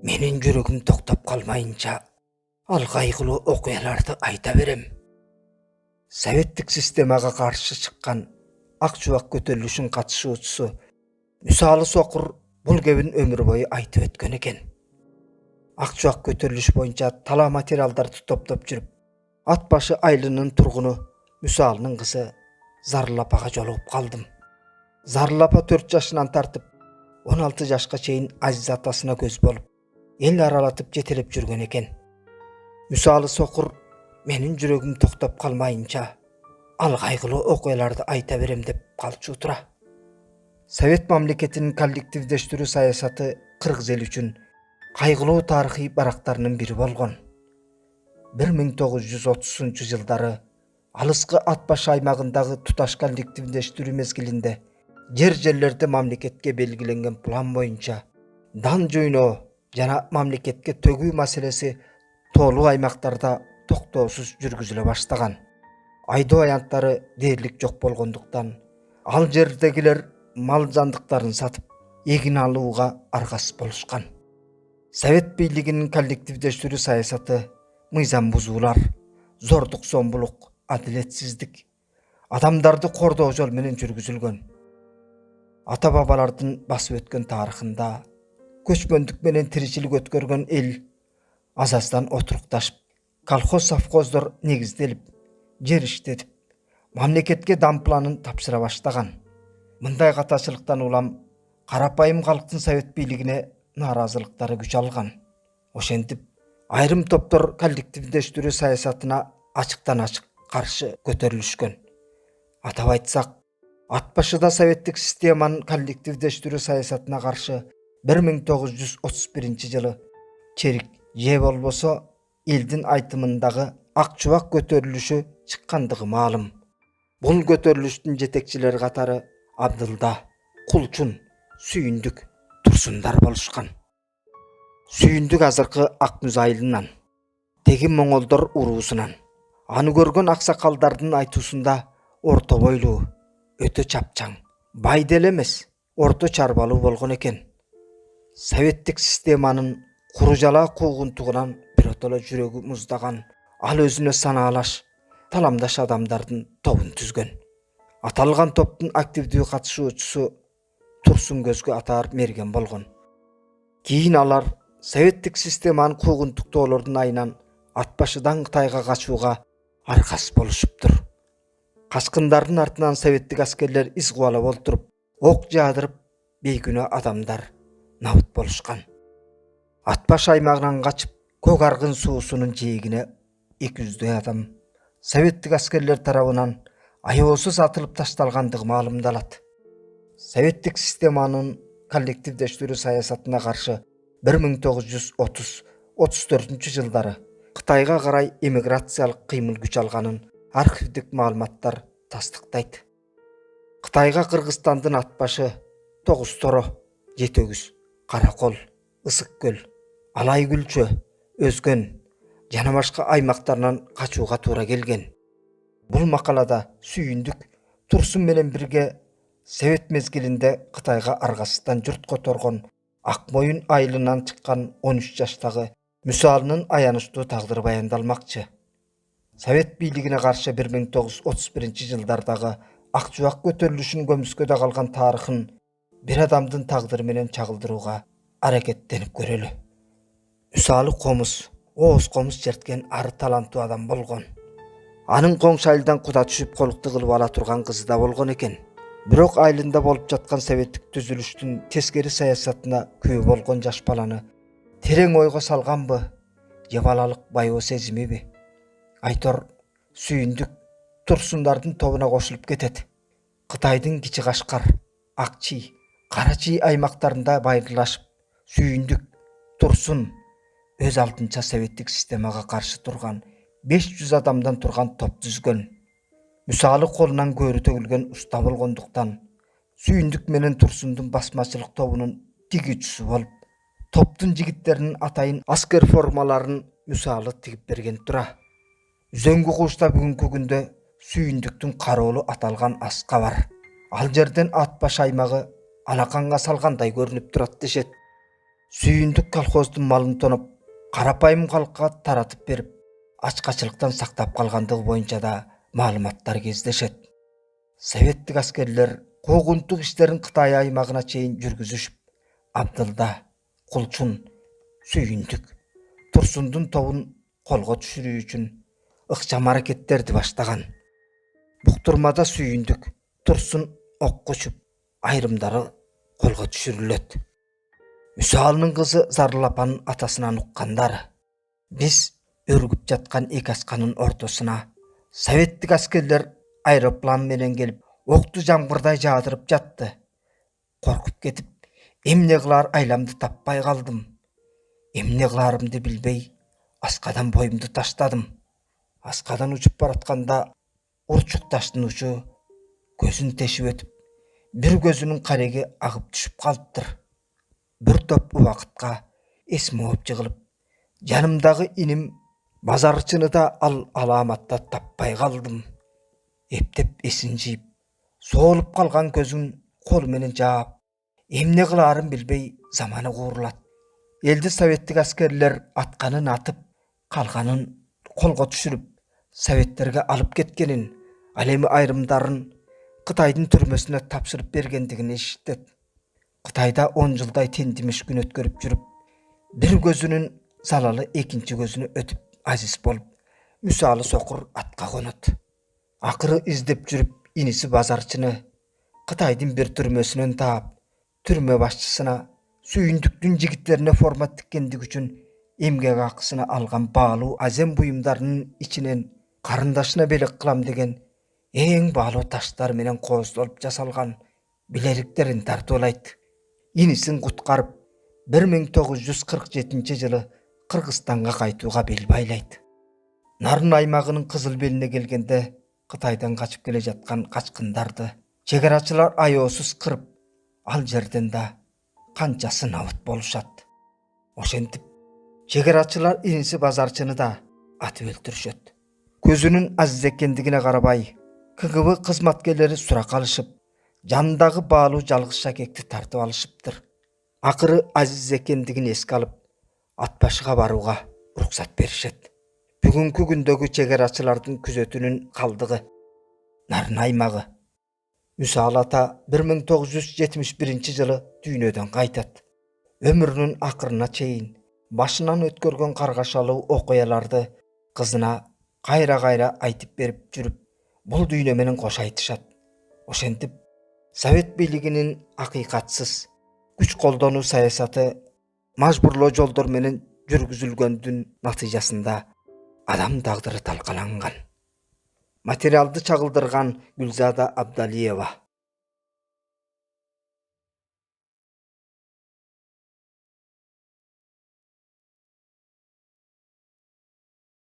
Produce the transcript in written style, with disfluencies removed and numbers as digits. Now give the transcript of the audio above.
Menin жүрөгüm тоқтап қалмайынша, ал қайғылы оқияларды айта берем. Советтік системаға қарсы шыққан Ақшуақ көтерілішін қатысушысы Мүсалы Соқыр бұл кебін өмір бойы айтып өткен екен. Ақшуақ көтеріліші бойынша тала материалдарды топтап жүріп, ат башы Айлының тұрғыны Мүсалының қызы Зарлапаға жолығып қалдым. Зарлапа 4 жашынан тартып 16 жашқа чейин Азиз атасына көз болып, ел аралатып жетелеп жүрген екен. Мүсалы Соқыр менің жүрегім тоқтап қалмайынша, ал қайғылы оқияларды айта берем деп қалчу тұра. Совет мамлекетінің коллективдештіру саясаты қырғыз ел үшін қайғылы тарихи барақтарының бірі болған. 1930 жылдары алысқы Атбаш аймағындағы тұташ коллективдештіру мезгілінде жерлерді мамлекетке белгіленген план бойынша дан жойно жана мамлекетке төгүү маселеси тоолуу аймактарда токтоосуз жүргүзүлө баштаган. Айдоо аянттары дээрлик жок болгондуктан ал жердегилер мал жандыктарын сатып эгин алууга аргасыз болушкан. Совет бийлигинин коллективдештирүү саясаты мыйзам бузуулар, зордук зомбулук, адилетсиздик, адамдарды кордоо жол менен жүргүзүлгөн. Ата бабалардын басып өткөн тарыхында көчмөндүк менен тиричилик өткөргөн эл азаздан отурукташып, колхоз совхоздор негизделип, жер иштетип, мамлекетке дам планын тапшыра баштаган. Мындай катачылыктан улам карапайым калктын совет бийлигине нааразылыктары күч алган. Ошентип, айрым топтор коллективдештирүү саясатына ачыктан ачык каршы көтөрүлүшкөн. Атап айтсак, Атбашыда советтик системанын коллективдештирүү саясатына каршы 1931 жылы черик же болбосо элдин айтымындагы Акчубак көтөрүлүшү чыккандыгы маалым. Бул көтөрүлүштүн жетекчилери катары Абдылда, Кулчун, Сүйүндүк, Турсундар болушкан. Сүйүндүк азыркы Акмүз айылынан, теги моңолдор уруусунан. Аны көргөн аксакалдардын айтуусунда орто бойлуу, өтө чапчаң, бай деле эмес, орто чарбалуу болгон экен. Советтик системанын куружала куугунтугунан биротоло жүрөгү муздаган, ал өзүнө санаалаш, таламдаш адамдардын тобун түзгөн. Аталган топтун активдүү катышуучусу Турсун көзгө атаар мерген болгон. Кийин алар советтик системанын куугунтуктоолордун айынан Атбашыдан Кытайга качууга аркас болушуптур. Качкындардын артынан советтик аскерлер из кубалап олтуруп, ок жаадырып, бейкүнөө адамдар набыт болушкан. Атбаш аймагынан качып, Көк аргын суусунун жээгине 200 адам советтик аскерлер тарабынан аеосуз атылып ташталгандыгы маалымдалат. Советтик системанын коллективдештирүү саясатына каршы 1930-34 жылдары Кытайга карай эмиграциялык кыймыл күч алганын архивдик маалыматтар тастыктайт. Кытайга Кыргызстандын Атбашы, Тогуз Торо, Жетөгүз, Каракол, Ысык көл, Алай Күлчө, Өзгөн жана башка аймактарынан качууга туура келген. Бул макалада Сүйүндүк Турсун менен бирге совет мезгилинде Кытайга аргасыздан журт которгон Акмоюн айылынан чыккан 13 жаштагы Мүсалынын аянычтуу тагдыры баяндалмакчы. Совет бийлигине каршы 1931 жылдардагы Акчубак көтөрүлүшүнүн көмүскөдө калган тарыхын бир адамдын тагдыры менен чагылдырууга аракеттенип көрөлү. Мүсалы комуз, ооз комуз черткен ары таланттуу адам болгон. Анын коңшу айылдан куда түшүп колукту кылып ала турган кызы да болгон экен. Бирок айылында болуп жаткан советтик түзүлүштүн тескери саясатына күбө болгон жаш баланы терең ойго салганбы, же балалык байоо сезимиби? Айтор Сүйүндүк Турсундардын тобуна кошулуп кетет. Кытайдын Кичи Кашкар, Акчи, Карачи аймактарында байырлашып, Сүйүндүк, Турсун өз алдынча советтик системага каршы турган 500 адамдан турган топ түзгөн. Мүсалы колунан көөрү төгүлгөн уста болгондуктан Сүйүндүк менен Турсундун басмачылык тобунун тигүүчүсү болуп, топтун жигиттеринин атайын аскер формаларын Мүсалы тигип берген тура. Үзөңгү куушта бүгүнкү күндө Сүйүндүктүн кароолу аталган аска бар. Ал жерден Атбаш аймагы алаканга салгандай көрүнүп турат дешет. Сүйүндүк колхоздун малын тоноп, карапайым калкка таратып берип, ачкачылыктан сактап калгандыгы боюнча да маалыматтар кездешет. Советтик аскерлер куугунтук иштерин Кытай аймагына чейин жүргүзүшүп, Абдылда, Кулчун, Сүйүндүк, Турсундун тобун колго түшүрүү үчүн ыкчам аракеттерди баштаган. Буктурмада Сүйүндүк, Турсун окко учуп, айрымдары колго түшүрүлөт. Мүсалынын кызы Зарлапанын атасынан уккандар. Биз өргүп жаткан эки асканын ортосуна советтик аскерлер аэроплан менен келип, окту жамгырдай жаадырып жатты. Коркуп кетип, эмне кылар айламды таппай калдым. Эмне кыларымды билбей, аскадан боюмду таштадым. Аскадан учуп баратканда урчук таштын учу көзүн тешип өтүп, бир көзүнүн кареги агып түшүп калыптыр. Бир топ убакытка эсим ооп жыгылып, жанымдагы иним базарчыны да ал аламатта таппай калдым. Эптеп эсин жийип, соолуп калган көзүн колу менен жаап, эмне кылаарын билбей заманы куурулат. Элди советтик аскерлер атканын атып, калганын колго түшүрүп, советтерге алып кеткенин, ал эми айрымдарын Кытайдын түрмөсүнө тапшырып бергендигин эшиттет. Кытайда 10 жылдай тендимеш күн өткөрүп жүрүп, бир көзүнүн залалы экинчи көзүнө өтүп азиз болуп, Мүсалы сокур атка конот. Акыры издеп жүрүп, иниси базарчыны Кытайдын бир түрмөсүнөн таап, түрмө башчысына Сүйүндүктүн жигиттерине форма тиккендиги үчүн эмгек акысына алган баалуу азем буюмдарынын ичинен карындашына белек кылам деген эң баалуу таштар менен кооздолуп жасалган билериктерин тартуулайт. Инисин куткарып, 1947 жылы Кыргызстанга кайтууга бел байлайт. Нарын аймагынын кызыл белине келгенде Кытайдан качып келе жаткан качкындарды чегарачылар аеосуз кырып, ал жерден да канчасы набыт болушат. Ошентип чегарачылар иниси базарчыны да атып өлтүрүшөт. Көзүнүн азиз экендигине карабай, КГБ кызматкерлери сурак алышып, жандагы баалуу жалгыз шакекти тартып алышыптыр. Акыры азиз экендигин эске алып, ат башыга барууга уруксат беришет. Бүгүнкү күндөгү чегарачылардын күзөтүнүн калдыгы Нарын аймагы. Мүсалы ата 1971 жылы дүйнөдөн кайтат. Өмүрүнүн акырына чейин башынан өткөргөн каргашалуу окуяларды кызына кайра айтып берип жүрүп, бул дүйнө менен кош айтышат. Ошентип, совет бийлигинин акыйкатсыз күч колдонуу саясаты мажбурлоо жолдор менен жүргүзүлгөндүн натыйжасында адам тагдыры талкаланган. Материалды чагылдырган Гүлзада Абдалиева.